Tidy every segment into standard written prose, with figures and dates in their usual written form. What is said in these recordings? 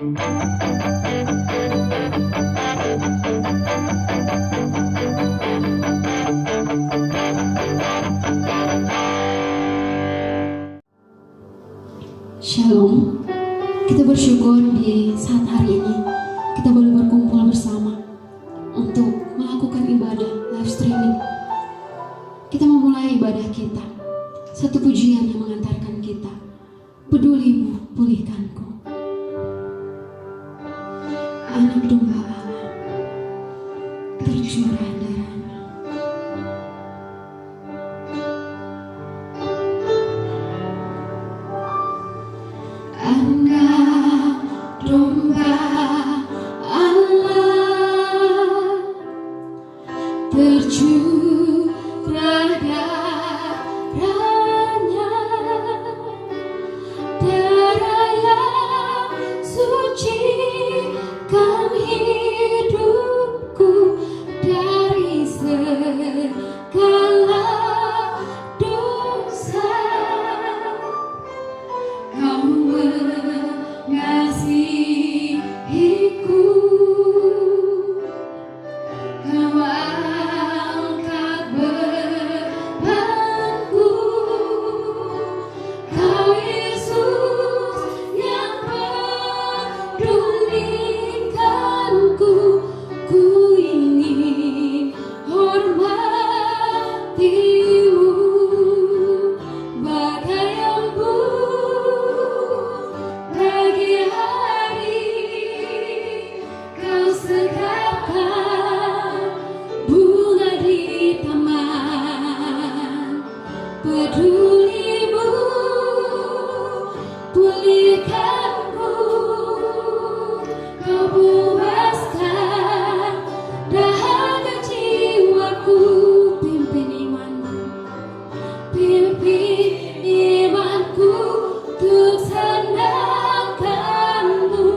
Shalom. Kita bersyukur di saat hari ini kita boleh berkumpul bersama untuk melakukan ibadah live streaming. Kita memulai ibadah kita. Satu pujian yang mengantarkan kita. Pedulimu pulihkanku. Anak domba Allah tercurah darahnya. Anak domba Allah tercurah darahnya, darah yang sucikan hidupku dari segala dosa. Kau mengasihiku, Kau angkat bebanku, Kau Yesus yang pedulikanku. Ku ingin hormatimu bagai embun pagi hari. Kau segarkan bunga di taman. Pedulimu pulihkanku. Kau puaskan dahaga jiwaku. Pimpin imanku untuk senangkanmu.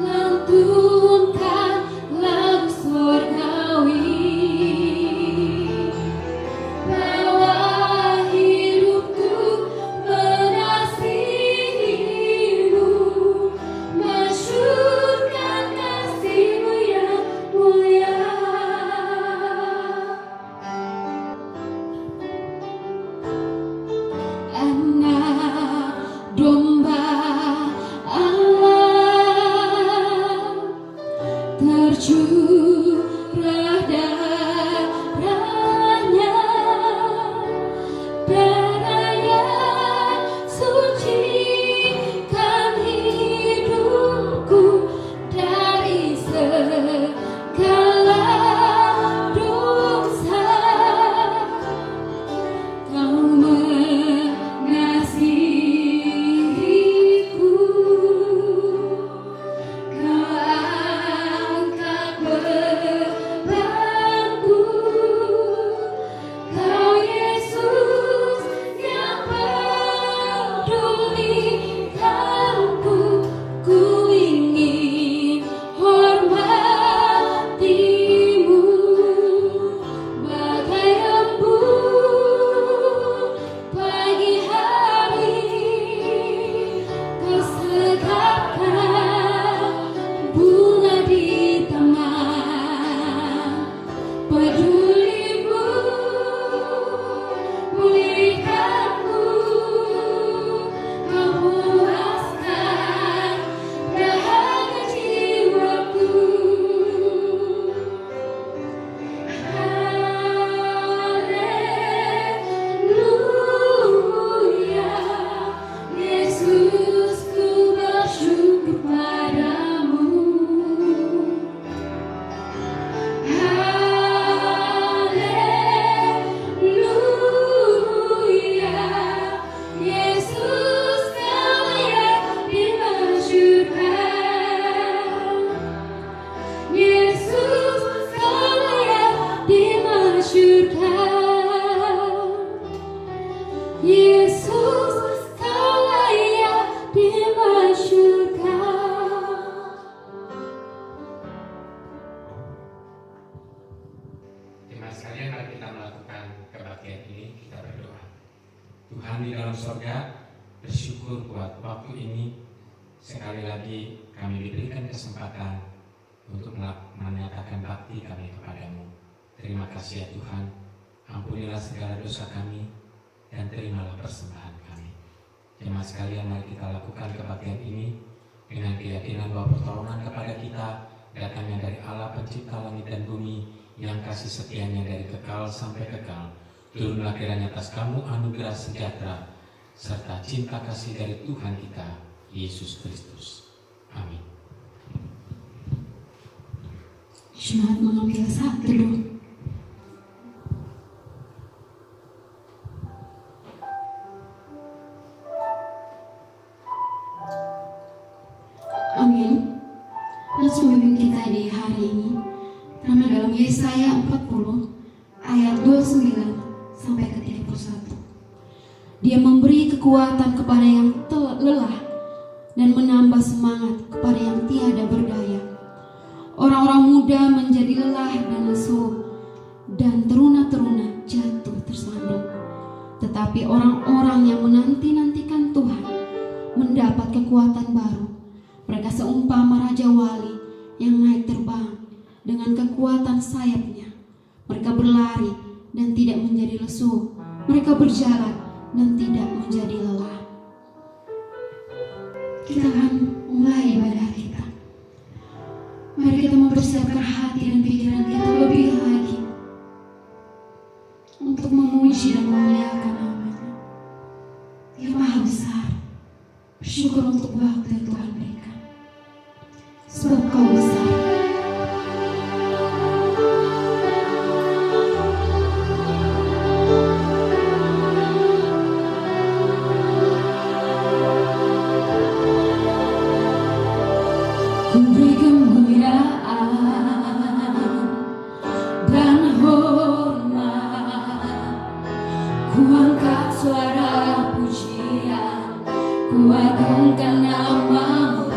Lantunkan lagu surgawi. Bawa hidupku mengasihimu, masyurkan kasihmu yang mulia. Anak domba Allah tercurah darahnya, darah yang sucikan hidupku dari segala dosa. Kau mengasihiku, Kau angkat bebanku, kami diberikan kesempatan untuk menyatakan bakti kami kepadamu. Terima kasih ya Tuhan, ampunilah segala dosa kami dan terimalah persembahan kami. Jemaat sekalian, mari kita lakukan kebaktian ini dengan keyakinan bahwa pertolongan kepada kita datangnya dari Allah pencipta langit dan bumi, yang kasih setianya dari kekal sampai kekal. Turunlah kiranya atas kamu anugerah sejahtera serta cinta kasih dari Tuhan kita Yesus Kristus. Amin. Jemaat mengambil saat teduh. Amin. Nats pemimpin kita di hari ini terambil dalam Yesaya 40 ayat 29 sampai ke 31. Dia memberi kekuatan kepada yang lelah dan menambah semangat kepada yang tiada berdaya. Orang-orang muda menjadi lelah dan lesu, dan teruna-teruna jatuh tersandung. Tetapi orang-orang yang menanti-nantikan Tuhan mendapat kekuatan baru. Mereka seumpama Raja Wali yang naik terbang dengan kekuatan sayapnya. Mereka berlari dan tidak menjadi lesu. Mereka berjalan dan tidak menjadi lelah. Kita akan mulai ibadah kita. Mari kita mempersiapkan hati dan pikiran kita lebih lagi untuk memuji dan memuliakan nama-Nya. Dia Maha Besar. Bersyukur untuk waktu yang Tuhan berikan, sebab Kau besar. Ku beri kemuliaan dan hormat, ku angkat suara pujian, ku agungkan nama-Mu.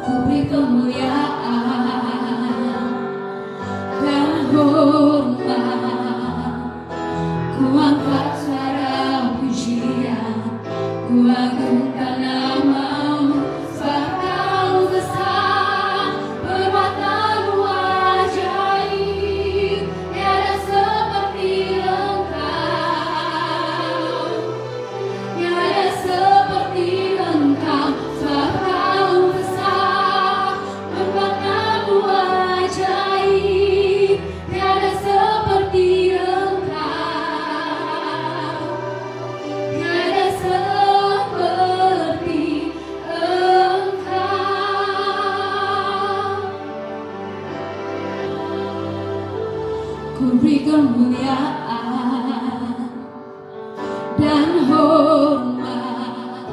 Ku beri kemuliaan dan hormat, ku angkat suara pujian, ku agungkan nama-Mu. Sebab Kau besar, perbuatan-Mu ajaib, tiada seperti Engkau, tiada seperti Engkau. Sebab Kau besar, perbuatan-Mu ajaib, tiada seperti Engkau, tiada seperti Engkau. Ku beri kemuliaan dan hormat,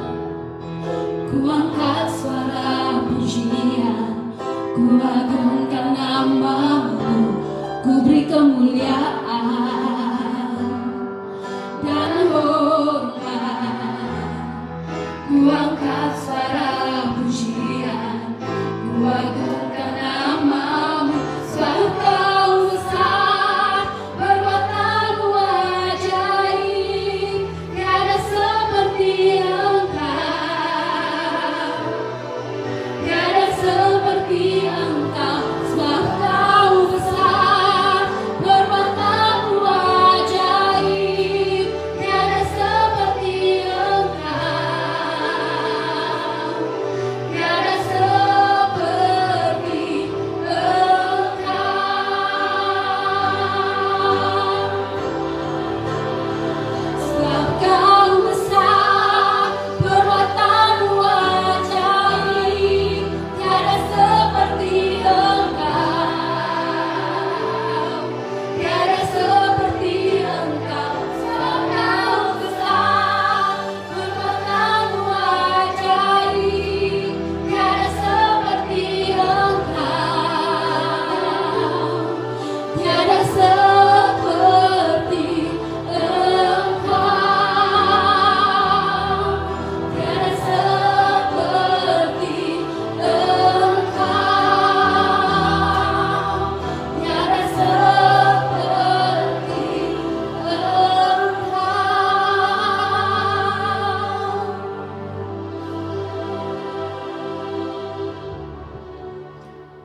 ku angkat suara pujian, ku agungkan nama-Mu. Ku beri kemuliaan dan hormat, ku angkat suara pujian, ku agungkan nama-Mu. Sebab Kau besar, perbuatan-Mu ajaib, tiada seperti Engkau, tiada seperti Engkau. Sebab Kau besar, perbuatan-Mu ajaib, tiada seperti Engkau, tiada seperti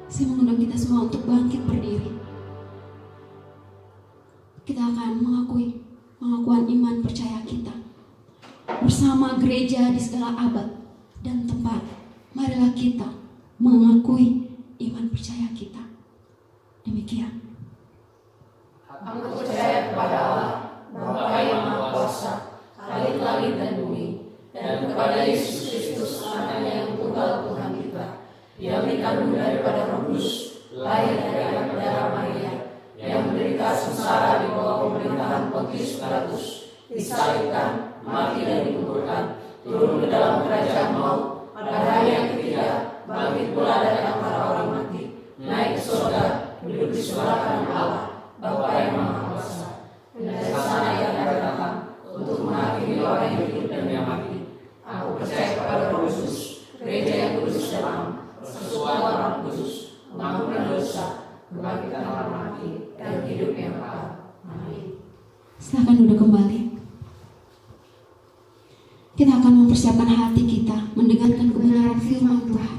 Saya mengundang kita semua untuk bangkit berdiri. Kita akan pengakuan iman percaya kita bersama gereja di segala abad dan tempat. Marilah kita mengakui iman percaya kita. Demikian. Aku percaya kepada Allah, Bapa yang Maha Kuasa, Khalik langit dan bumi, dan kepada Yesus Kristus, Anaknya yang tunggal Tuhan kita, yang dikandung daripada Roh Kudus, lahir dari anak darah Maria, yang menderita sengsara di bawah pemerintahan Pontius Pilatus, disalibkan, mati dan dikuburkan, turun ke dalam kerajaan maut, pada hari yang ketiga, bangkit pula dari antara orang mati, naik ke surga, duduk di sebelah kanan Allah, Bapa yang Maha Kuasa, dan dari sana yang akan datang untuk menghakimi orang yang hidup dan yang mati. Aku percaya kepada Roh Kudus, gereja yang kudus dan am, persekutuan orang kudus, pengampunan dosa, kebangkitan orang mati, dan hidup yang kekal. Amin. Silakan duduk kembali. Kita akan mempersiapkan hati kita mendengarkan kebenaran firman Tuhan.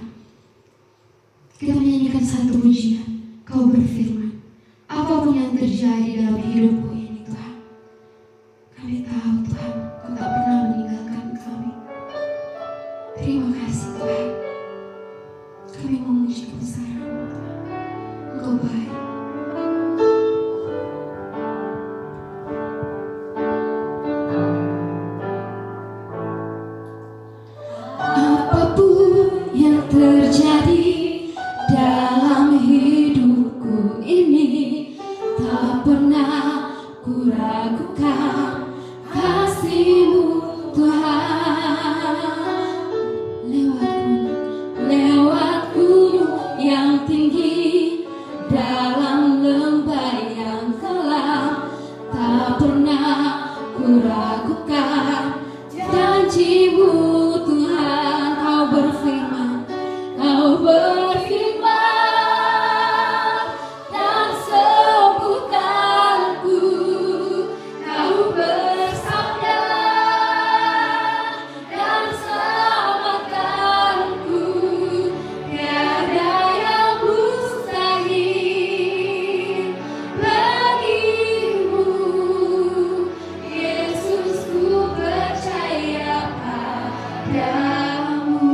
Kita menyanyikan satu pujian. Kau berfirman, apapun yang terjadi dalam hidupku ini Tuhan, kami tahu Tuhan, Kau tak pernah meninggalkan kami. Terima kasih Tuhan. Kami memuji kebesaran-Mu Tuhan. Engkau baik. Apapun yang terjadi dalam hidupku ini, tak pernah ku ragukan kasih-Mu Tuhan. Lewat gunung yang tinggi, dalam lembah yang gelap, tak pernah ku ragukan janji-Mu Tuhan. Kau berfirman dan sembuhkanku. Kau bersabda dan selamatkanku. Tiada yang mustahil bagimu, Yesus, ku percaya padamu.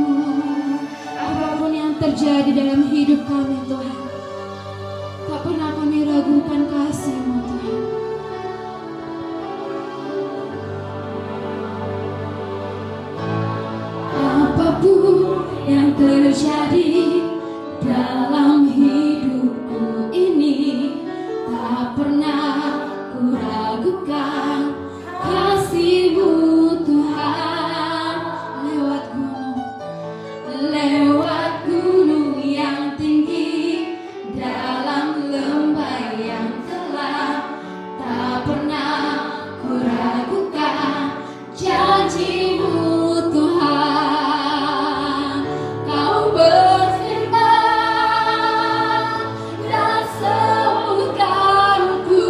Apapun yang terjadi dalam hidup kami Tuhan, tak pernah kami ragukan kasih-Mu Tuhan. Apapun yang terjadi dalam hidupku ini, tak pernah ku ragukan kasih-Mu Tuhan. Lewat gunung yang tinggi, dalam lembah yang gelap, tak pernah ku ragukan janji-Mu Tuhan. Kau berfirman dan sembuhkanku.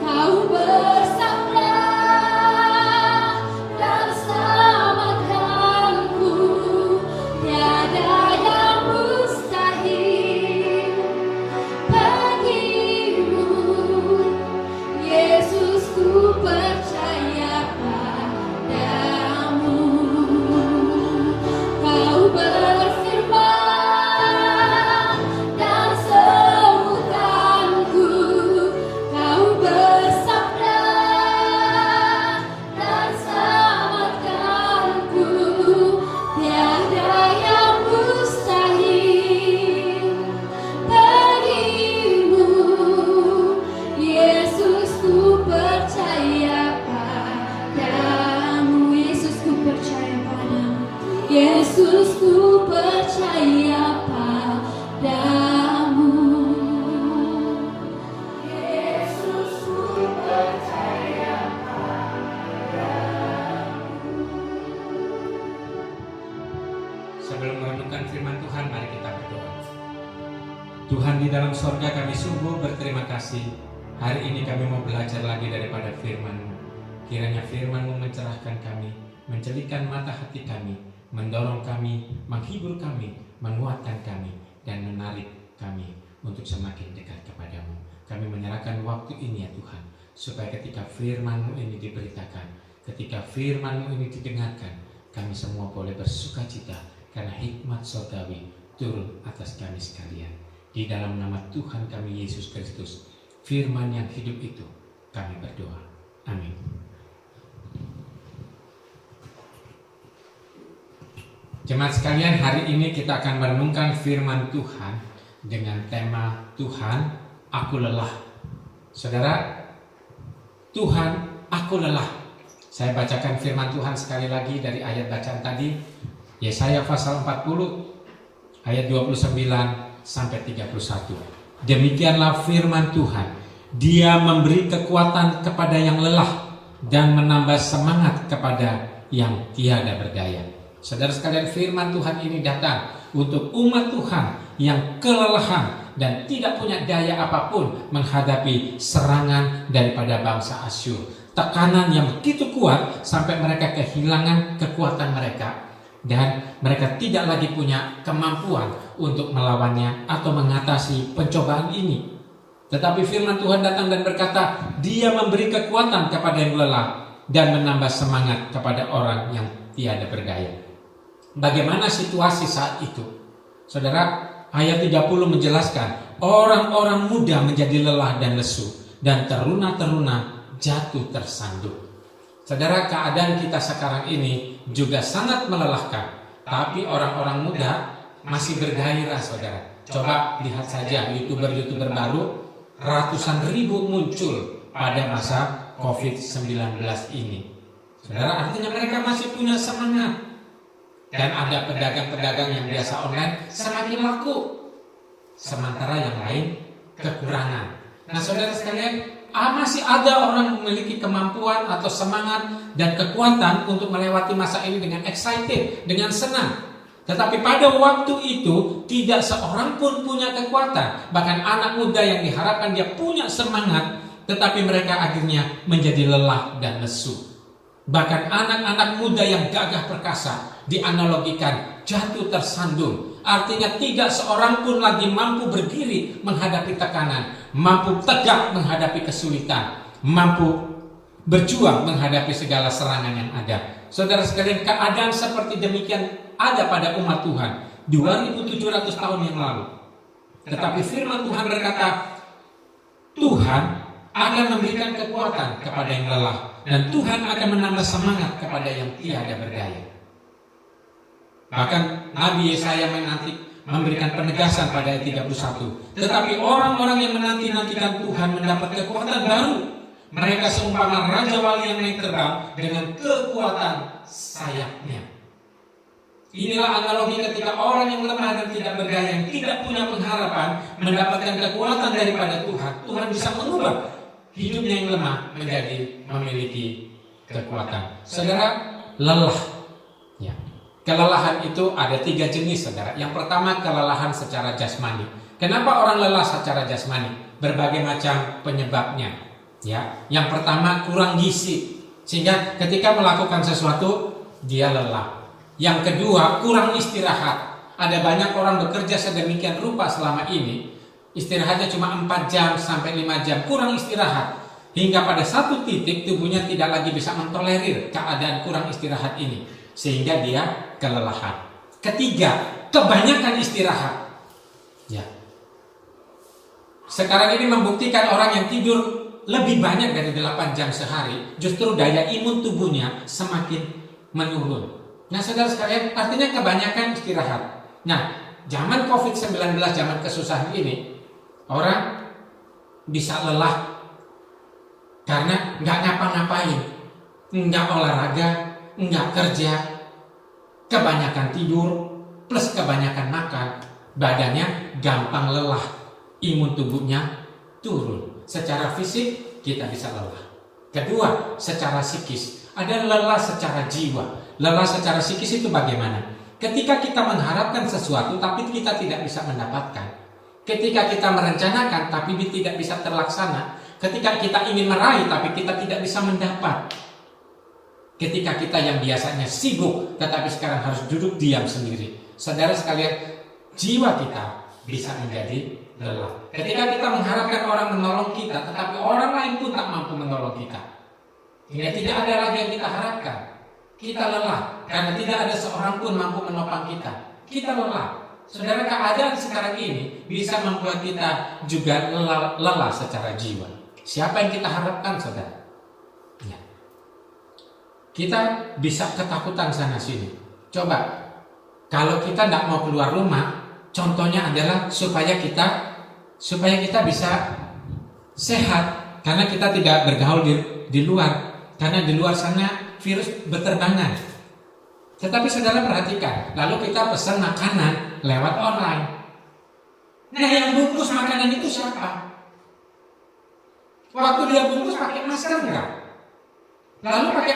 Kau bersabda dan selamatkanku. Tiada yang mustahil bagimu, Yesus, ku percaya padamu. Kau berfirman dan sembuhkanku. Kau bersabda dan selamatkanku. Tiada yang mustahil bagimu, Yesus, ku percaya padamu. Yesus, ku percaya padamu. Yesus, ku percaya padamu. Yesus, ku percaya Sebelum merenungkan firman Tuhan, mari kita berdoa. Tuhan di dalam sorga, kami sungguh berterima kasih. Hari ini kami mau belajar lagi daripada firman-Mu. Kiranya firman-Mu mencerahkan kami, mencelikan mata hati kami, mendorong kami, menghibur kami, menguatkan kami, dan menarik semakin dekat kepadamu. Kami menyerahkan waktu ini ya Tuhan, supaya ketika firman-Mu ini diberitakan, ketika firman-Mu ini didengarkan, kami semua boleh bersuka cita karena hikmat surgawi turun atas kami sekalian. Di dalam nama Tuhan kami Yesus Kristus, firman yang hidup itu, kami berdoa. Amin. Jemaat sekalian, hari ini kita akan merenungkan firman Tuhan dengan tema Tuhan, aku lelah. Saudara, Tuhan, aku lelah. Saya bacakan firman Tuhan sekali lagi dari ayat bacaan tadi, Yesaya pasal 40 ayat 29 sampai 31. Demikianlah firman Tuhan, Dia memberi kekuatan kepada yang lelah dan menambah semangat kepada yang tiada berdaya. Saudara sekalian, firman Tuhan ini datang untuk umat Tuhan yang kelelahan dan tidak punya daya apapun menghadapi serangan daripada bangsa Asyur. Tekanan yang begitu kuat sampai mereka kehilangan kekuatan mereka dan mereka tidak lagi punya kemampuan untuk melawannya atau mengatasi pencobaan ini. Tetapi firman Tuhan datang dan berkata, Dia memberi kekuatan kepada yang lelah dan menambah semangat kepada orang yang tiada berdaya. Bagaimana situasi saat itu? Saudara, ayat 30 menjelaskan, orang-orang muda menjadi lelah dan lesu dan teruna-teruna jatuh tersandung. Saudara, keadaan kita sekarang ini juga sangat melelahkan, tapi orang-orang muda masih bergairah, saudara. Coba lihat saja YouTuber-YouTuber baru, ratusan ribu muncul pada masa COVID-19 ini. Saudara, artinya mereka masih punya semangat. Dan ada pedagang-pedagang yang biasa online semakin laku, sementara yang lain kekurangan. Nah, saudara sekalian, masih ada orang memiliki kemampuan atau semangat dan kekuatan untuk melewati masa ini dengan excited, dengan senang. Tetapi pada waktu itu tidak seorang pun punya kekuatan. Bahkan anak muda yang diharapkan dia punya semangat, tetapi mereka akhirnya menjadi lelah dan lesu. Bahkan anak-anak muda yang gagah perkasa dianalogikan jatuh tersandung. Artinya tidak seorang pun lagi mampu berdiri menghadapi tekanan, mampu tegak menghadapi kesulitan, mampu berjuang menghadapi segala serangan yang ada. Saudara sekalian, keadaan seperti demikian ada pada umat Tuhan 2700 tahun yang lalu. Tetapi firman Tuhan berkata, Tuhan akan memberikan kekuatan kepada yang lelah dan Tuhan akan menambah semangat kepada yang tiada berdaya. Bahkan Nabi Yesaya memberikan penegasan pada ayat 31. Tetapi orang-orang yang menanti-nantikan Tuhan mendapat kekuatan baru. Mereka seumpama raja wali yang naik terbang dengan kekuatan sayapnya. Inilah analogi ketika orang yang lemah dan tidak berdaya, yang tidak punya pengharapan, mendapatkan kekuatan daripada Tuhan. Tuhan bisa mengubah hidupnya yang lemah menjadi memiliki kekuatan. Saudara, lelah. Ya. Kelelahan itu ada 3 jenis, saudara. Yang pertama, kelelahan secara jasmani. Kenapa orang lelah secara jasmani? Berbagai macam penyebabnya. Ya, yang pertama kurang gizi, sehingga ketika melakukan sesuatu dia lelah. Yang kedua, kurang istirahat. Ada banyak orang bekerja sedemikian rupa selama ini, istirahatnya cuma 4 jam sampai 5 jam, kurang istirahat. Hingga pada satu titik tubuhnya tidak lagi bisa mentolerir keadaan kurang istirahat ini, sehingga dia kelelahan. Ketiga, kebanyakan istirahat. Ya. Sekarang ini membuktikan orang yang tidur lebih banyak dari 8 jam sehari, justru daya imun tubuhnya semakin menurun. Nah, saudara sekalian, artinya kebanyakan istirahat. Nah, zaman COVID-19, zaman kesusahan ini, orang bisa lelah karena nggak ngapa-ngapain, nggak olahraga, nggak kerja, kebanyakan tidur, plus kebanyakan makan, badannya gampang lelah, imun tubuhnya turun. Secara fisik kita bisa lelah. Kedua, secara psikis, ada lelah secara jiwa. Lelah secara psikis itu bagaimana? Ketika kita mengharapkan sesuatu tapi kita tidak bisa mendapatkan. Ketika kita merencanakan tapi tidak bisa terlaksana. Ketika kita ingin meraih tapi kita tidak bisa mendapat. Ketika kita yang biasanya sibuk tetapi sekarang harus duduk diam sendiri. Saudara sekalian, jiwa kita bisa menjadi lelah. Ketika kita mengharapkan orang menolong kita, tetapi orang lain pun tak mampu menolong kita, hingga tidak ada lagi yang kita harapkan, kita lelah karena tidak ada seorang pun mampu menopang kita. Kita lelah. Saudara, keadaan sekarang ini bisa membuat kita juga lelah secara jiwa. Siapa yang kita harapkan, saudara? Ya. Kita bisa ketakutan sana sini. Coba, kalau kita tidak mau keluar rumah, contohnya adalah supaya kita bisa sehat, karena kita tidak bergaul di luar, karena di luar sana virus berterbangan. Tetapi saudara perhatikan, lalu kita pesan makanan lewat online. Nah, yang bungkus makanan itu siapa? Waktu dia bungkus pakai masker enggak? Lalu pakai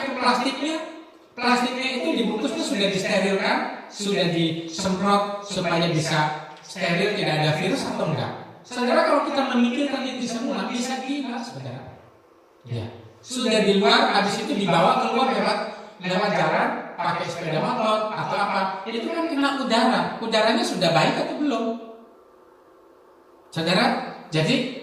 plastiknya itu dibungkusnya sudah disterilkan, sudah disemprot supaya bisa steril, tidak ada virus atau enggak? Saudara, kalau kita memikirkan itu semua bisa gila, saudara. Ya, sudah di luar, habis itu dibawa keluar lewat jalan, pakai sepeda motor atau apa, itu kan kena udaranya sudah baik atau belum? Saudara, jadi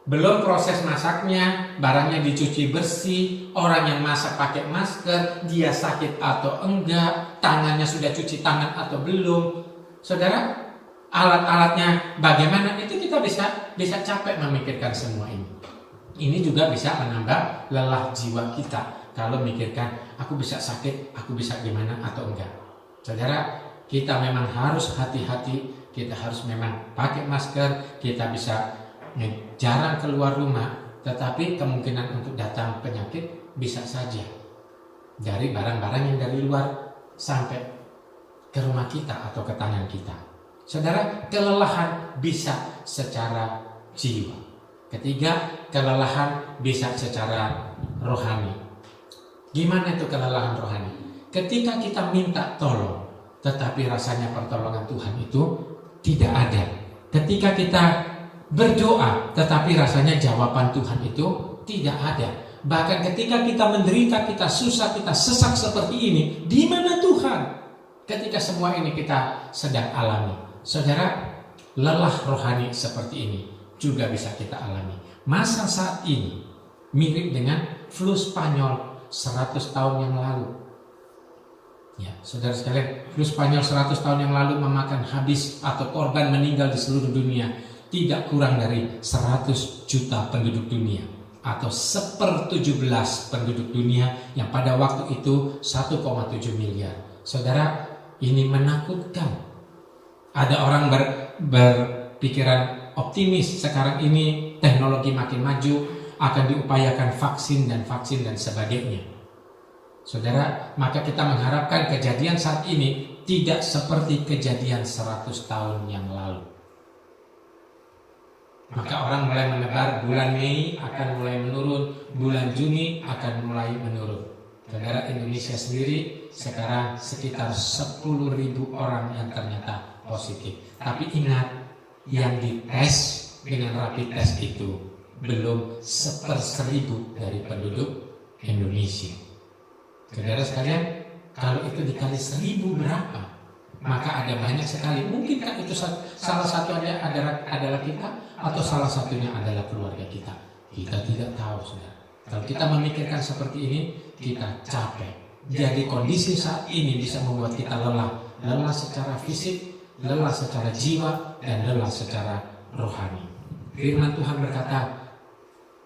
belum proses masaknya, barangnya dicuci bersih, orang yang masak pakai masker, dia sakit atau enggak, tangannya sudah cuci tangan atau belum. Saudara, alat-alatnya bagaimana, itu kita bisa capek memikirkan semua ini. Ini juga bisa menambah lelah jiwa kita. Kalau mikirkan, aku bisa sakit, aku bisa gimana atau enggak. Saudara, kita memang harus hati-hati, kita harus memang pakai masker, kita bisa jarang keluar rumah, tetapi kemungkinan untuk datang penyakit bisa saja dari barang-barang yang dari luar sampai ke rumah kita atau ke tangan kita. Saudara, kelelahan bisa secara jiwa. Ketiga, kelelahan bisa secara rohani. Gimana itu kelelahan rohani? Ketika kita minta tolong, tetapi rasanya pertolongan Tuhan itu tidak ada. Ketika kita berdoa, tetapi rasanya jawaban Tuhan itu tidak ada. Bahkan ketika kita menderita, kita susah, kita sesak seperti ini, di mana Tuhan? Ketika semua ini kita sedang alami. Saudara, lelah rohani seperti ini juga bisa kita alami. Masa saat ini mirip dengan flu Spanyol 100 tahun yang lalu. Ya, saudara sekalian, flu Spanyol 100 tahun yang lalu memakan habis atau korban meninggal di seluruh dunia tidak kurang dari 100 juta penduduk dunia, atau 1/17 penduduk dunia yang pada waktu itu 1,7 miliar. Saudara, ini menakutkan. Ada orang berpikiran optimis, sekarang ini teknologi makin maju, akan diupayakan vaksin dan sebagainya. Saudara, maka kita mengharapkan kejadian saat ini tidak seperti kejadian 100 tahun yang lalu. Maka orang mulai menebar, bulan Mei akan mulai menurun, bulan Juni akan mulai menurun. Saudara, Indonesia sendiri sekarang sekitar 10.000 orang yang ternyata positif. Tapi ingat, yang dites dengan rapid test itu belum 1/1000 dari penduduk Indonesia. Saudara sekalian, kalau itu dikali 1000 berapa? Maka ada banyak sekali. Mungkinkah itu salah satunya adalah kita, atau salah satunya adalah keluarga kita? Kita tidak tahu, saudara. Kalau kita memikirkan seperti ini, kita capek. Jadi kondisi saat ini bisa membuat kita lelah secara fisik, lelah secara jiwa, dan lelah secara rohani. Firman Tuhan berkata,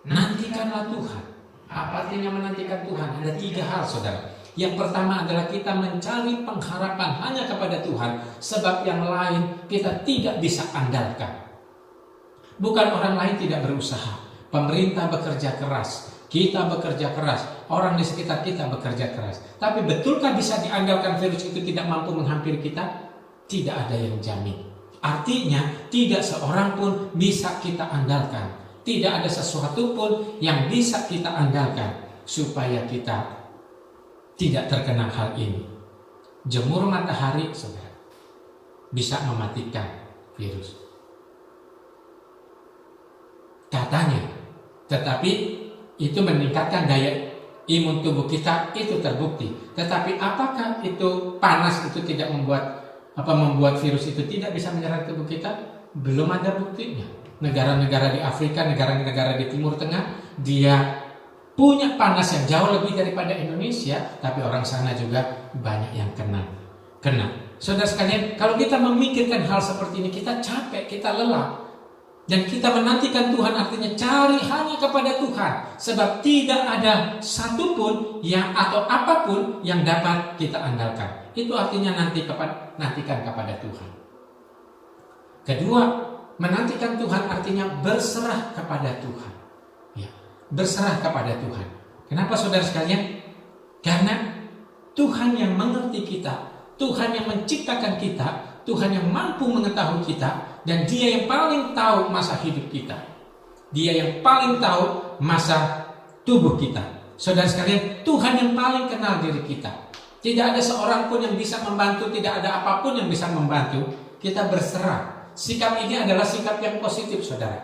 nantikanlah Tuhan. Apa artinya menantikan Tuhan? Ada 3 hal, saudara. Yang pertama adalah kita mencari pengharapan hanya kepada Tuhan, sebab yang lain kita tidak bisa andalkan. Bukan orang lain tidak berusaha, pemerintah bekerja keras, kita bekerja keras, orang di sekitar kita bekerja keras. Tapi betulkah bisa diandalkan virus itu tidak mampu menghampiri kita? Tidak ada yang jamin. Artinya tidak seorang pun bisa kita andalkan. Tidak ada sesuatu pun yang bisa kita andalkan supaya kita tidak terkena hal ini. Jemur matahari, saudara, bisa mematikan virus, katanya. Tetapi itu meningkatkan daya imun tubuh kita, itu terbukti. Tetapi apakah itu panas itu tidak membuat virus itu tidak bisa menyerang tubuh kita? belum ada buktinya. Negara-negara di Afrika, negara-negara di Timur Tengah, dia punya panas yang jauh lebih daripada Indonesia, tapi orang sana juga banyak yang kena. Saudara sekalian, kalau kita memikirkan hal seperti ini, kita capek, kita lelah. Dan kita menantikan Tuhan, artinya cari hanya kepada Tuhan. Sebab tidak ada satupun yang atau apapun yang dapat kita andalkan. Itu artinya nantikan kepada Tuhan. Kedua, menantikan Tuhan artinya berserah kepada Tuhan. Ya, berserah kepada Tuhan. Kenapa saudara sekalian? Karena Tuhan yang mengerti kita, Tuhan yang menciptakan kita, Tuhan yang mampu mengetahui kita, dan Dia yang paling tahu masa hidup kita. Dia yang paling tahu masa tubuh kita. Saudara sekalian, Tuhan yang paling kenal diri kita. Tidak ada seorang pun yang bisa membantu, tidak ada apapun yang bisa membantu. Kita berserah. Sikap ini adalah sikap yang positif, saudara.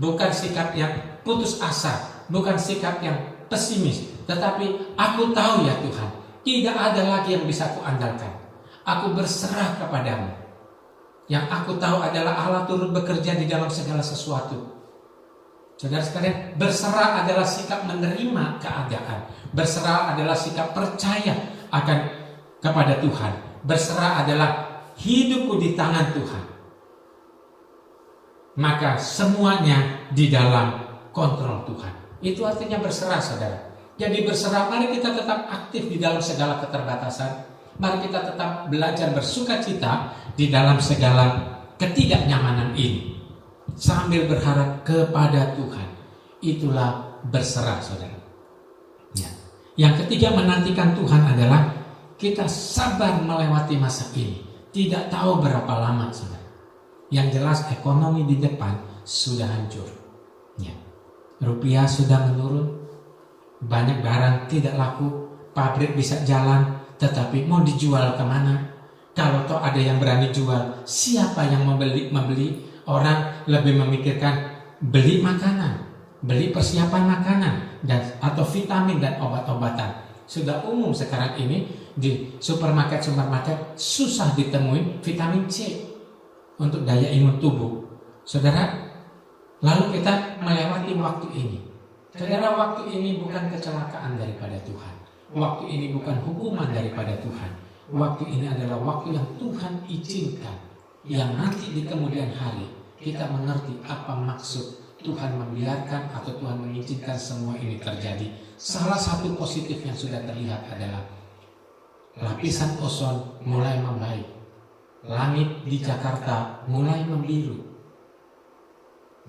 Bukan sikap yang putus asa, bukan sikap yang pesimis. Tetapi aku tahu ya Tuhan, tidak ada lagi yang bisa kuandalkan. Aku berserah kepadamu. Yang aku tahu adalah Allah turut bekerja di dalam segala sesuatu. Saudara sekalian, berserah adalah sikap menerima keadaan. Berserah adalah sikap percaya kepada Tuhan. Berserah adalah hidupku di tangan Tuhan. Maka semuanya di dalam kontrol Tuhan. Itu artinya berserah, saudara. Jadi berserah, mari kita tetap aktif di dalam segala keterbatasan. Mari kita tetap belajar bersukacita di dalam segala ketidaknyamanan ini, sambil berharap kepada Tuhan. Itulah berserah, saudara. Ya. Yang ketiga, menantikan Tuhan adalah kita sabar melewati masa ini. Tidak tahu berapa lama, saudara. Yang jelas ekonomi di depan sudah hancur. Ya. Rupiah sudah menurun, banyak barang tidak laku, pabrik bisa jalan, tetapi mau dijual kemana? Kalau toh ada yang berani jual, siapa yang membeli? Orang lebih memikirkan beli makanan, beli persiapan makanan, atau vitamin dan obat-obatan. Sudah umum sekarang ini di supermarket susah ditemui vitamin C untuk daya imun tubuh. Saudara, lalu kita melewati waktu ini. Saudara, waktu ini bukan kecelakaan daripada Tuhan. Waktu ini bukan hukuman daripada Tuhan. Waktu ini adalah waktu yang Tuhan izinkan, yang nanti di kemudian hari kita mengerti apa maksud Tuhan membiarkan atau Tuhan mengizinkan semua ini terjadi. Salah satu positif yang sudah terlihat adalah lapisan ozon mulai membaik. Langit di Jakarta mulai membiru.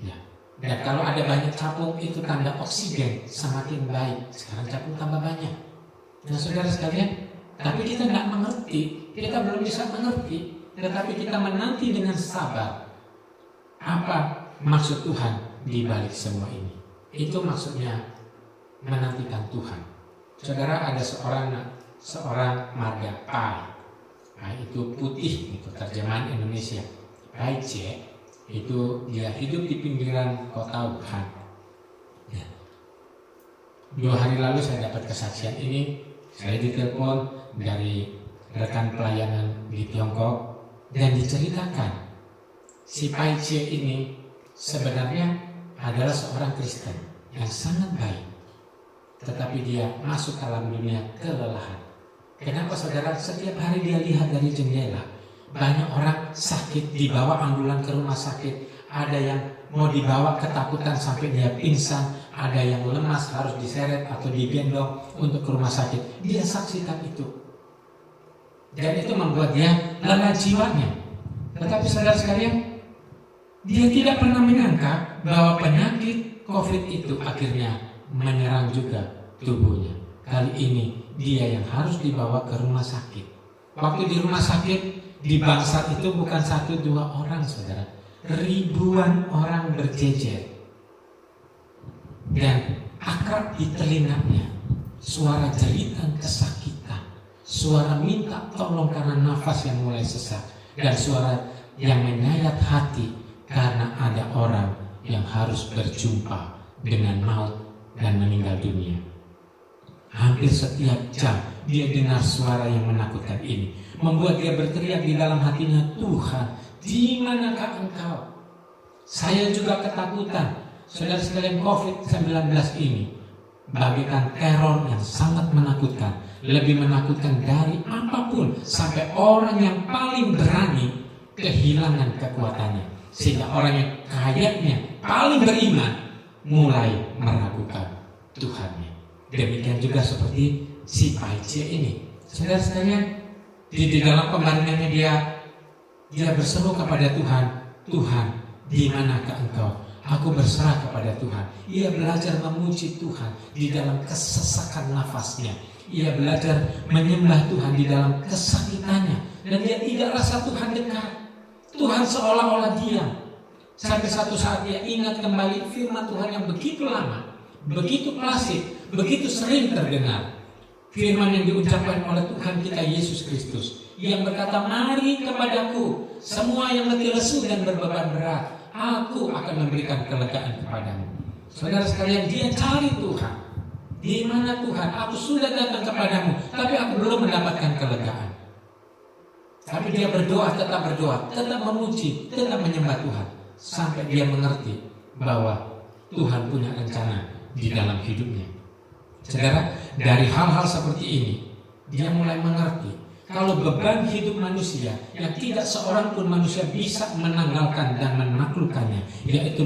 Ya. Dan kalau ada banyak capung, itu tanda oksigen semakin baik. Sekarang capung tambah banyak. Nah, saudara sekalian, tapi kita tidak mengerti, kita belum bisa mengerti, tetapi kita menanti dengan sabar apa maksud Tuhan di balik semua ini. Itu maksudnya menantikan Tuhan. Saudara, ada seorang marga Pai. Pai itu putih, itu terjemahan Indonesia. Pai C itu dia hidup di pinggiran kota Wuhan. Ya. 2 hari lalu saya dapat kesaksian ini. Saya ditelepon dari rekan pelayanan di Tiongkok dan diceritakan si Pai C ini sebenarnya adalah seorang Kristen yang sangat baik, tetapi dia masuk alam dunia kelelahan. Kenapa, saudara? Setiap hari dia lihat dari jendela banyak orang sakit, dibawa ambulan ke rumah sakit. Ada yang mau dibawa ketakutan sampai dia pingsan, ada yang lemas harus diseret atau digendong untuk ke rumah sakit. Dia saksikan itu, dan itu membuat dia lelah jiwanya. Tetapi saudara sekalian, dia tidak pernah menyangka bahwa penyakit COVID itu akhirnya menyerang juga tubuhnya. Kali ini dia yang harus dibawa ke rumah sakit. Waktu di rumah sakit, di Bangsal itu bukan 1-2 orang, saudara, ribuan orang berjejer. Dan akrab di telinganya suara jeritan kesakitan, suara minta tolong karena nafas yang mulai sesak, dan suara yang menyayat hati karena ada orang yang harus berjumpa dengan maut dan meninggal dunia. Hampir setiap jam dia dengar suara yang menakutkan ini, membuat dia berteriak di dalam hatinya, Tuhan, di manakah engkau? Saya juga ketakutan. Saudara sekalian, COVID-19 ini bagaikan teror yang sangat menakutkan, lebih menakutkan dari apapun, sampai orang yang paling berani kehilangan kekuatannya, sehingga orang yang kayaknya paling beriman mulai meragukan Tuhannya. Demikian juga seperti si Paijie ini. Saudara sekalian, di dalam pembaringannya dia berseru kepada Tuhan, Tuhan, di manakah engkau? Aku berserah kepada Tuhan. Ia belajar memuji Tuhan di dalam kesesakan nafasnya. Ia belajar menyembah Tuhan di dalam kesakitannya. Dan dia tidak rasa Tuhan dekat. Tuhan seolah-olah diam. Sampai satu saat dia ingat kembali firman Tuhan yang begitu lama, begitu klasik, begitu sering terdengar. Firman yang diucapkan oleh Tuhan kita Yesus Kristus, yang berkata, mari kepadaku semua yang letih lesu dan berbeban berat, aku akan memberikan kelegaan kepadamu. Saudara sekalian, dia cari Tuhan. Di mana Tuhan? Aku sudah datang kepadamu, tapi aku belum mendapatkan kelegaan. Tapi dia berdoa, tetap memuji, tetap menyembah Tuhan, sampai dia mengerti bahwa Tuhan punya rencana di dalam hidupnya. Saudara, dari hal-hal seperti ini, dia mulai mengerti kalau beban hidup manusia yang tidak seorang pun manusia bisa menanggalkan dan menaklukkannya, yaitu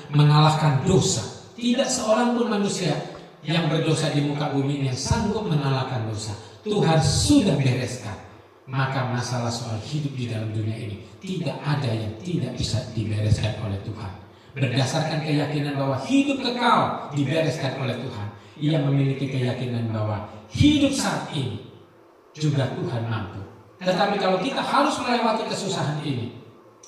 mengalahkan dosa. Tidak seorang pun manusia yang berdosa di muka bumi yang sanggup mengalahkan dosa. Tuhan sudah bereskan. Maka masalah soal hidup di dalam dunia ini tidak ada yang tidak bisa dibereskan oleh Tuhan. Berdasarkan keyakinan bahwa hidup kekal dibereskan oleh Tuhan, ia memiliki keyakinan bahwa hidup saat ini juga Tuhan mampu. Tetapi kalau kita harus melewati kesusahan ini,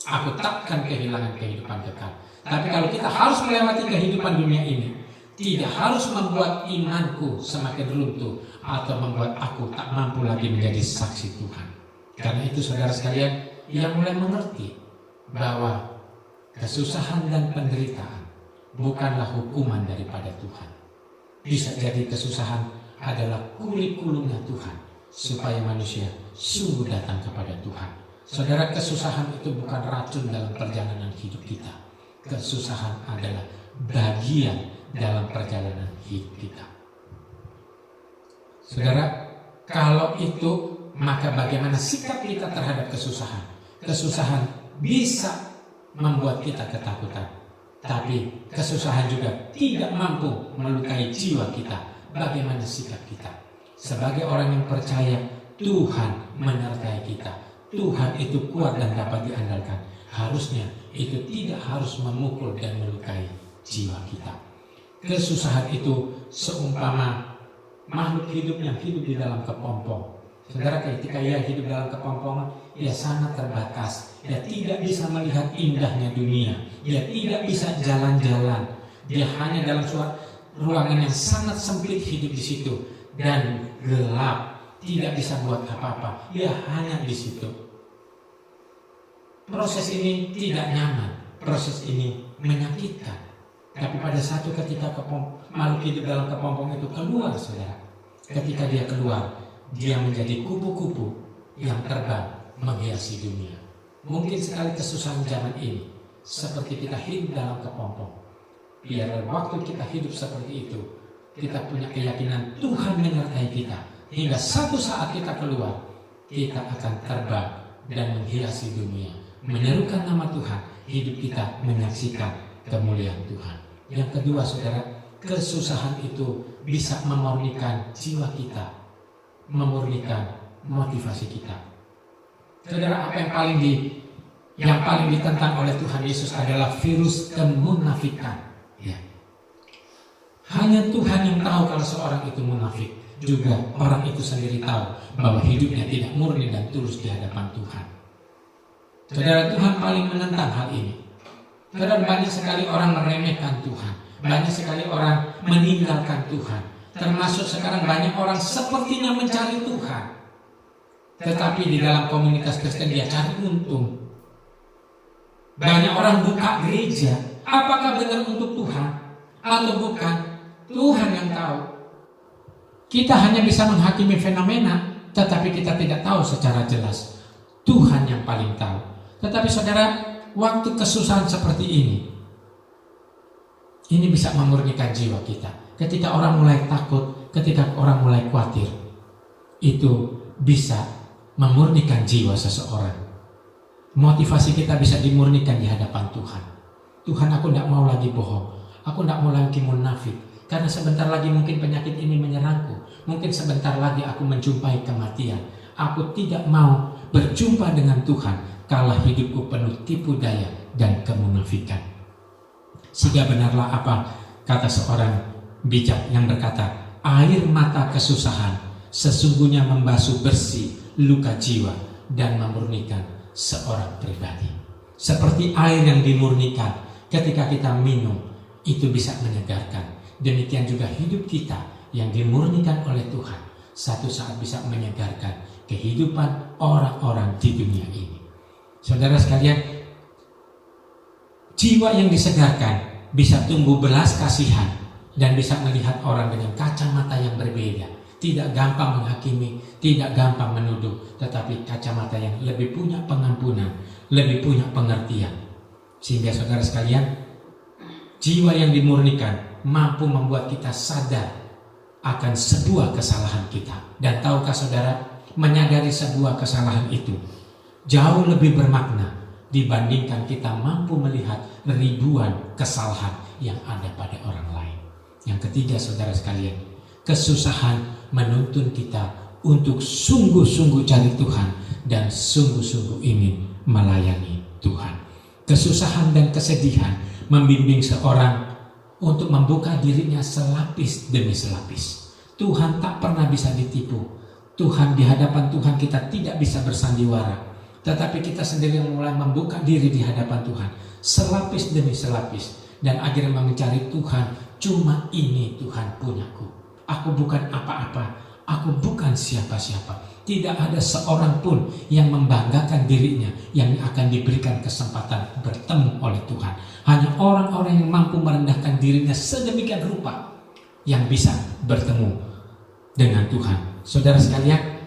aku takkan kehilangan kehidupan kekal. Tapi kalau kita harus melewati kehidupan dunia ini, tidak harus membuat imanku semakin runtuh atau membuat aku tak mampu lagi menjadi saksi Tuhan. Karena itu saudara sekalian, ia mulai mengerti bahwa kesusahan dan penderitaan bukanlah hukuman daripada Tuhan. Bisa jadi kesusahan adalah kurikulumnya Tuhan, supaya manusia sungguh datang kepada Tuhan. Saudara, kesusahan itu bukan racun dalam perjalanan hidup kita. Kesusahan adalah bagian dalam perjalanan hidup kita. Saudara, kalau itu, maka bagaimana sikap kita terhadap kesusahan? Kesusahan bisa membuat kita ketakutan, tapi kesusahan juga tidak mampu melukai jiwa kita. Bagaimana sikap kita? Sebagai orang yang percaya, Tuhan menyertai kita. Tuhan itu kuat dan dapat diandalkan. Harusnya itu tidak harus memukul dan melukai jiwa kita. Kesusahan itu seumpama makhluk hidup yang hidup di dalam kepompong. Saudara, ketika ia hidup dalam kepompongan, ia sangat terbatas. Ia tidak bisa melihat indahnya dunia. Ia tidak bisa jalan-jalan. Dia hanya dalam suatu ruangan yang sangat sempit hidup di situ dan gelap. Tidak bisa buat apa-apa. Ia hanya di situ. Proses ini tidak nyaman. Proses ini menyakitkan. Tapi pada satu ketika makhluk hidup dalam kepompong itu keluar, saudara. Ketika dia keluar, dia menjadi kupu-kupu yang terbang menghiasi dunia. Mungkin sekali kesusahan zaman ini seperti kita hidup dalam kepompong. Biar waktu kita hidup seperti itu, kita punya keyakinan Tuhan menyertai kita. Hingga satu saat kita keluar, kita akan terbang dan menghiasi dunia, menyerukan nama Tuhan. Hidup kita menyaksikan kemuliaan Tuhan. Yang kedua, saudara, kesusahan itu bisa memurnikan jiwa kita, memurnikan motivasi kita. Saudara, apa yang paling ditentang oleh Tuhan Yesus adalah virus kemunafikan. Ya. Hanya Tuhan yang tahu kalau seorang itu munafik. Juga orang itu sendiri tahu bahwa hidupnya tidak murni dan tulus di hadapan Tuhan. Saudara, Tuhan paling menentang hal ini. Saudara, banyak sekali orang meremehkan Tuhan. Banyak sekali orang meninggalkan Tuhan. Termasuk sekarang banyak orang sepertinya mencari Tuhan, tetapi di dalam komunitas Kristen dia cari untung. Banyak orang buka gereja, apakah benar untuk Tuhan atau bukan? Tuhan yang tahu. Kita hanya bisa menghakimi fenomena, tetapi kita tidak tahu secara jelas. Tuhan yang paling tahu. Tetapi saudara, waktu kesusahan seperti ini bisa memurnikan jiwa kita. Ketika orang mulai takut, ketika orang mulai khawatir, itu bisa memurnikan jiwa seseorang. Motivasi kita bisa dimurnikan di hadapan Tuhan. Tuhan, aku tidak mau lagi bohong, aku tidak mau lagi munafik, karena sebentar lagi mungkin penyakit ini menyerangku, mungkin sebentar lagi aku menjumpai kematian. Aku tidak mau berjumpa dengan Tuhan kala hidupku penuh tipu daya dan kemunafikan. Sehingga benarlah apa kata seorang bijak yang berkata, air mata kesusahan sesungguhnya membasuh bersih luka jiwa dan memurnikan seorang pribadi. Seperti air yang dimurnikan ketika kita minum, itu bisa menyegarkan. Demikian juga hidup kita yang dimurnikan oleh Tuhan, satu saat bisa menyegarkan kehidupan orang-orang di dunia ini. Saudara sekalian, jiwa yang disegarkan bisa tumbuh belas kasihan dan bisa melihat orang dengan kacamata yang berbeda. Tidak gampang menghakimi, tidak gampang menuduh, tetapi kacamata yang lebih punya pengampunan, lebih punya pengertian. Sehingga saudara sekalian, jiwa yang dimurnikan mampu membuat kita sadar akan sebuah kesalahan kita. Dan tahukah saudara, menyadari sebuah kesalahan itu jauh lebih bermakna dibandingkan kita mampu melihat ribuan kesalahan yang ada pada orang lain. Yang ketiga saudara sekalian, kesusahan menuntun kita untuk sungguh-sungguh cari Tuhan dan sungguh-sungguh ingin melayani Tuhan. Kesusahan dan kesedihan membimbing seorang untuk membuka dirinya selapis demi selapis. Tuhan tak pernah bisa ditipu. Tuhan, di hadapan Tuhan kita tidak bisa bersandiwara, tetapi kita sendiri yang mulai membuka diri di hadapan Tuhan selapis demi selapis, dan akhirnya mencari Tuhan. Cuma ini Tuhan punyaku, aku bukan apa-apa, aku bukan siapa-siapa. Tidak ada seorang pun yang membanggakan dirinya yang akan diberikan kesempatan bertemu oleh Tuhan. Hanya orang-orang yang mampu merendahkan dirinya sedemikian rupa yang bisa bertemu dengan Tuhan. Saudara sekalian,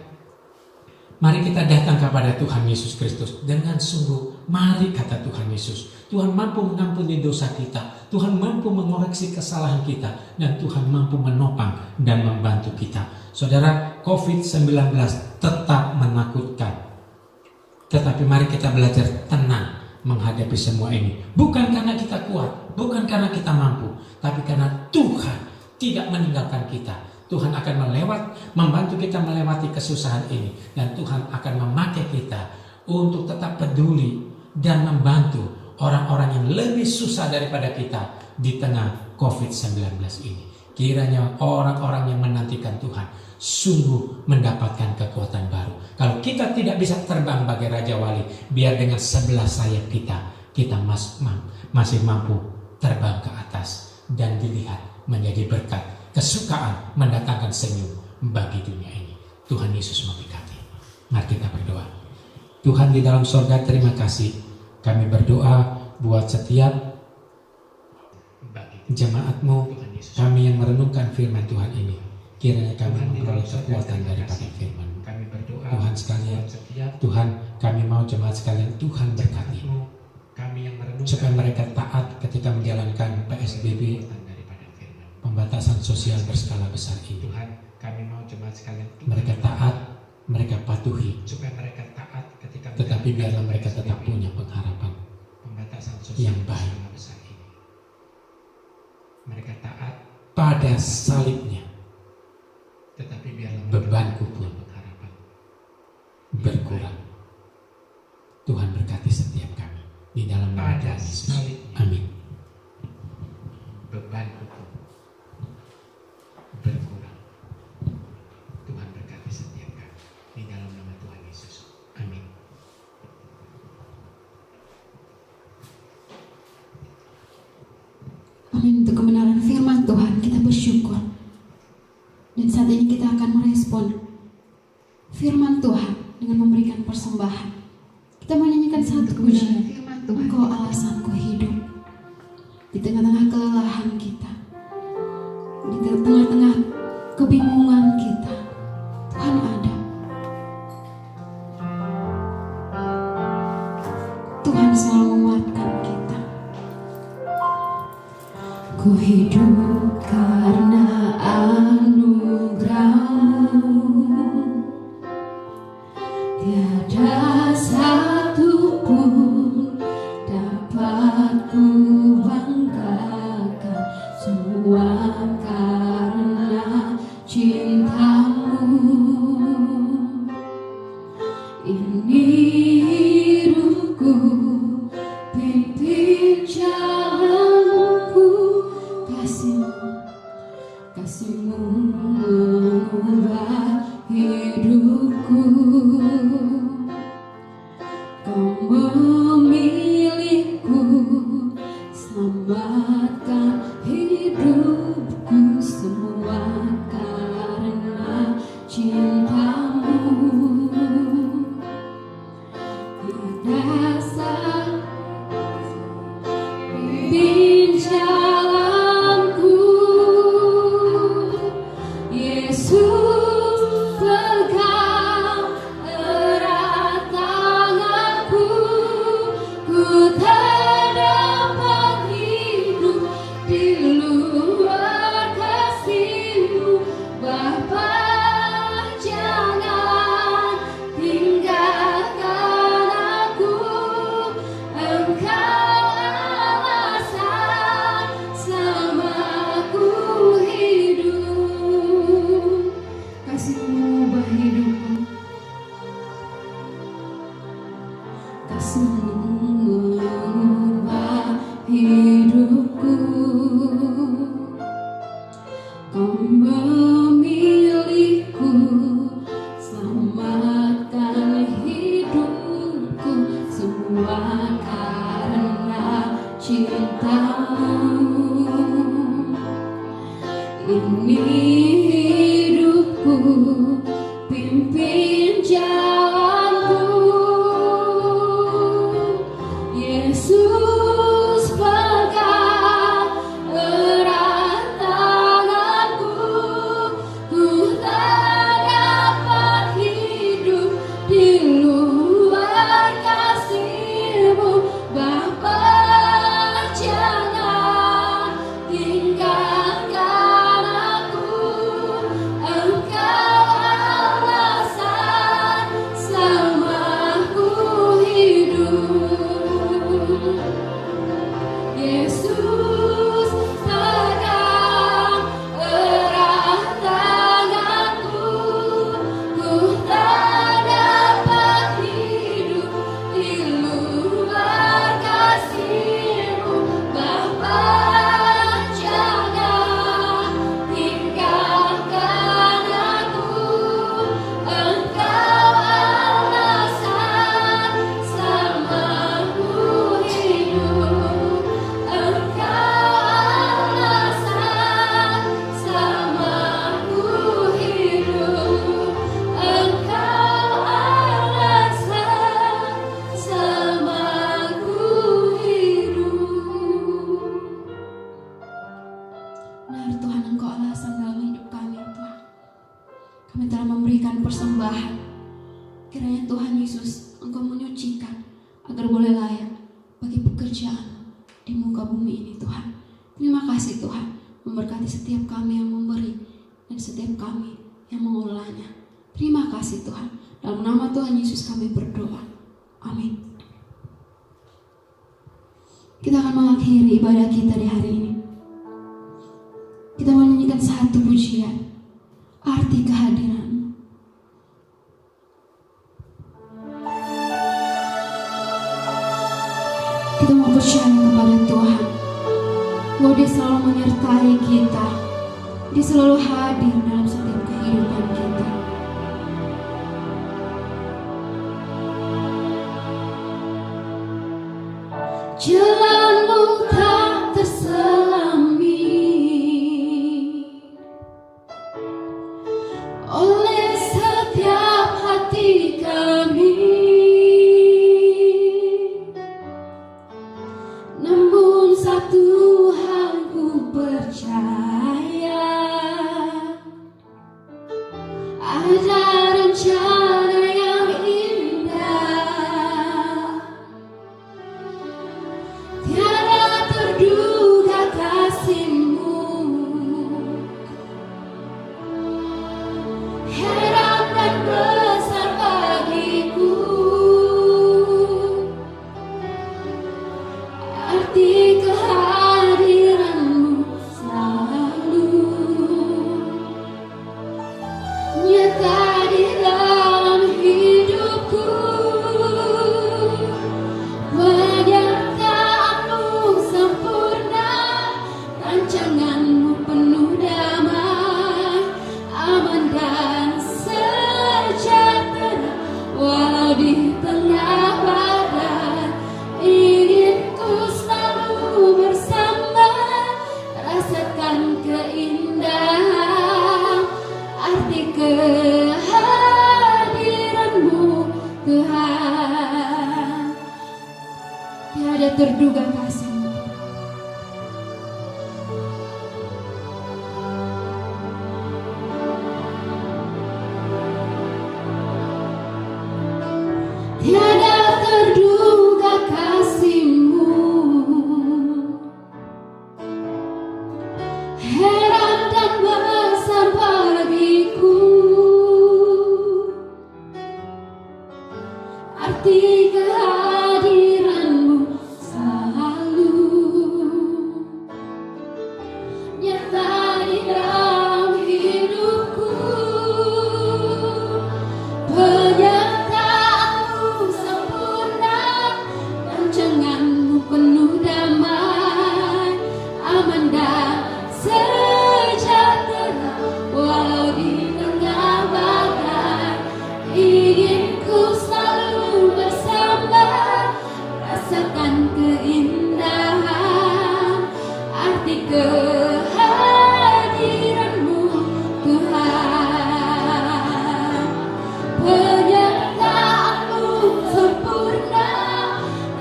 mari kita datang kepada Tuhan Yesus Kristus dengan sungguh. Mari, kata Tuhan Yesus, Tuhan mampu mengampuni dosa kita, Tuhan mampu mengoreksi kesalahan kita, dan Tuhan mampu menopang dan membantu kita. Saudara, COVID-19 tetap menakutkan, tetapi mari kita belajar tenang menghadapi semua ini. Bukan karena kita kuat, bukan karena kita mampu, tapi karena Tuhan tidak meninggalkan kita. Tuhan akan membantu kita melewati kesusahan ini, dan Tuhan akan memakai kita untuk tetap peduli dan membantu orang-orang yang lebih susah daripada kita di tengah COVID-19 ini. Kiranya orang-orang yang menantikan Tuhan sungguh mendapatkan kekuatan baru. Kalau kita tidak bisa terbang bagai Raja Wali, biar dengan 11 sayap kita masih mampu terbang ke atas dan dilihat menjadi berkat, kesukaan, mendatangkan senyum bagi dunia ini. Tuhan Yesus memberkati. Mari kita berdoa. Tuhan di dalam sorga, terima kasih. Kami berdoa buat setiap jemaat-Mu, kami yang merenungkan firman Tuhan ini. Kiranya kami memperoleh kekuatan daripada firman. Tuhan sekalian, Tuhan, kami mau jemaat sekalian, Tuhan berkati, supaya mereka taat ketika menjalankan PSBB, pembatasan sosial berskala besar ini. Mereka taat, mereka patuhi, tetapi biarlah mereka tetap punya pengharapan yang baik. Mereka taat pada salibnya, tetapi biarlah bebanku pun berkurang. Tuhan berkati setiap kami di dalam nama Tuhan Yesus. Amin. Bebanku pun berkurang. Tuhan berkati setiap kami di dalam nama Tuhan Yesus. Amin. Amin. Untuk kebenaran firman Tuhan kita bersyukur. Dan saat ini kita akan merespon firman Tuhan dengan memberikan persembahan. Kita menyanyikan satu pujian, Engkau alasanku hidup. Di tengah-tengah kelelahan kita, di tengah-tengah kebingungan kita, Tuhan ada. Ku hidup karena anugerah-Mu. Tiada satu pun dapat ku banggakan, semua karena cinta-Mu. Ini hidupku, pimpin jalanku, kasih-Mu mengubah hidupku. Kau memilihku, selamatkan hidupku, semua karena cinta-Mu. Dasar pimpin jalanku, Yesus pegang erat tanganku. Ku tak dapat hidup di luar kasih-Mu, Bapa. Jangan tinggalkan aku, Engkau alasan selamaku hidup. Kasih-Mu mengubah hidupku, kasih-Mu mengubah hidupku. Kau memilihku, selamatkan hidupku, semua karena cinta-Mu. Ini hidupku, pimpin jalanku, Yesus pegang erat tanganku. Ku tak dapat hidup di luar kasih-Mu, Bapa. Jangan tinggalkan aku, Engkau alasan selamaku hidup. Yesus pegang erat tanganku. Ku tak dapat hidup di luar kasih-Mu, Bapa. Jangan tinggalkan aku, Engkau alasan selamaku hidup. Engkau alasan selamaku hidup. Engkau alasan selamaku hidup. Benar Tuhan, Engkau alasan dalam hidup kami Tuhan. Kami telah memberikan persembahan. Kiranya Tuhan Yesus, Engkau menyucikan agar boleh layak bagi pekerjaan di muka bumi ini Tuhan. Terima kasih Tuhan, memberkati setiap kami yang memberi dan setiap kami yang mengolahnya. Terima kasih Tuhan. Dalam nama Tuhan Yesus kami berdoa. Amin. Kita akan mengakhiri ibadah kita di hari ini. Kita menyanyikan satu pujian, arti kehadiran. Kita mau percaya kepada Tuhan, bahwa Dia selalu menyertai kita. Dia selalu hadir dalam setiap kehidupan kita. Jalan-Mu tak terselami oleh setiap hati kami, namun satu hal ku percaya, ada rencana yang indah. Tiada terduga kasih arti kehadiranmu selalu nyata di dalam hidupku. Penyertaanmu sempurna, rancanganmu penuh damai, aman dan sejahtera. Walau di tengah badai, ingin ku selalu bersama, rasakan keindahan arti kehadiranmu Tuhan. Tiada terduga kasihmu. Tiada terduga kasihmu, heran dan besar bagiku. Arti kehadiranmu selalu nyata di dalam hidupku. Penyertaanmu sempurna, rancanganmu penuh damai, aman dan sejahtera. Walau di tengah badai, ingin ku selalu bersama, rasakan keindahan arti kehadiranmu Tuhan. Penyertaanmu sempurna,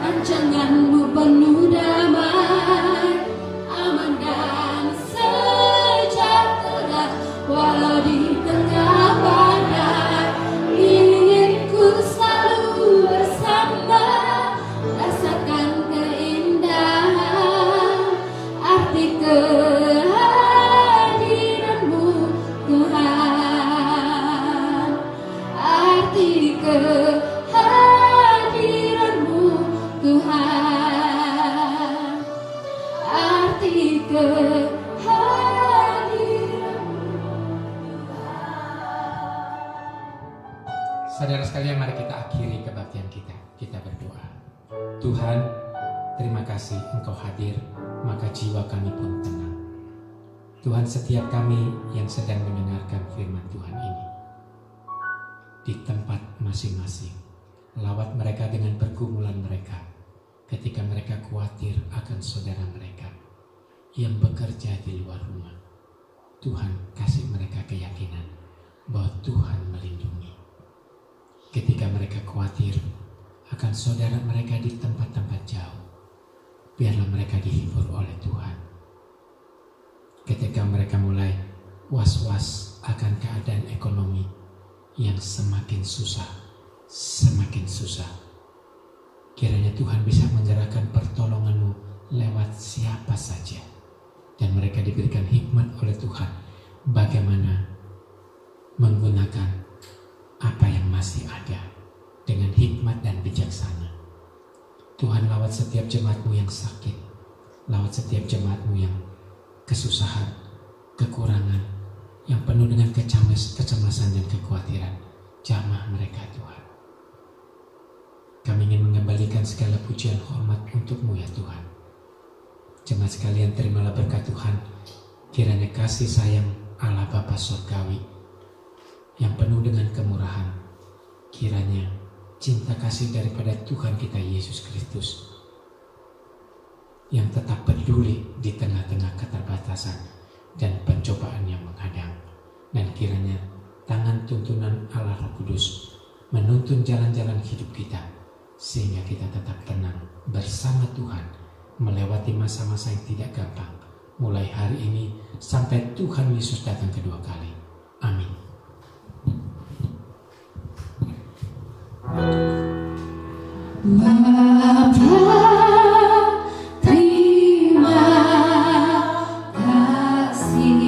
rancanganmu penuh damai, aman dan sejahtera. Walau di tengah badai, ingin ku selalu bersama, rasakan keindahan arti kehadiranmu Tuhan. Arti kehadiranmu Tuhan. Arti kehadiranmu. Saudara sekalian, mari kita akhiri kebaktian kita. Kita berdoa. Tuhan, terima kasih Engkau hadir, maka jiwa kami pun tenang. Tuhan, setiap kami yang sedang mendengarkan firman Tuhan ini, di tempat masing-masing, lawat mereka dengan pergumulan mereka, ketika mereka khawatir akan saudara mereka yang bekerja di luar rumah. Tuhan, kasih mereka keyakinan bahwa Tuhan melindungi. Ketika mereka khawatir akan saudara mereka di tempat-tempat jauh, biarlah mereka dihibur oleh Tuhan. Ketika mereka mulai was-was akan keadaan ekonomi yang semakin susah, kiranya Tuhan bisa menyerahkan pertolongan-Mu lewat siapa saja, dan mereka diberikan hikmat oleh Tuhan bagaimana menggunakan apa yang masih ada dengan hikmat dan bijaksana. Tuhan, lawat setiap jemaat-Mu yang sakit, lawat setiap jemaat-Mu yang kesusahan, kekurangan, yang penuh dengan kecemasan dan kekhawatiran. Jamah mereka, Tuhan. Kami ingin mengembalikan segala pujian hormat untuk-Mu ya Tuhan. Jemaat sekalian, terimalah berkat Tuhan. Kiranya kasih sayang Allah Bapa Surgawi yang penuh dengan kemurahan, kiranya cinta kasih daripada Tuhan kita Yesus Kristus yang tetap peduli di tengah-tengah keterbatasan dan pencobaan yang menghadang, dan kiranya tangan tuntunan Allah Roh Kudus menuntun jalan-jalan hidup kita, sehingga kita tetap tenang bersama Tuhan melewati masa-masa yang tidak gampang, mulai hari ini sampai Tuhan Yesus datang kedua kali. Amin. Bapa, terima kasih.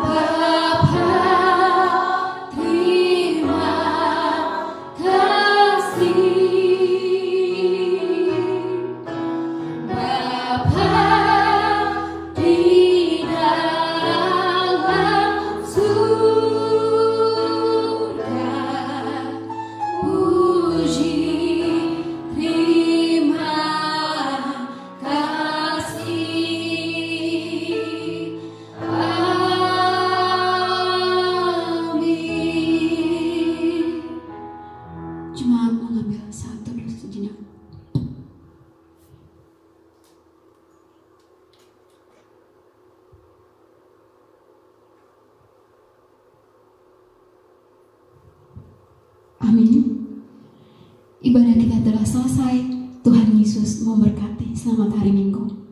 Bapa, terima kasih. ibadah kita telah selesai. Tuhan Yesus memberkati. Selamat hari Minggu.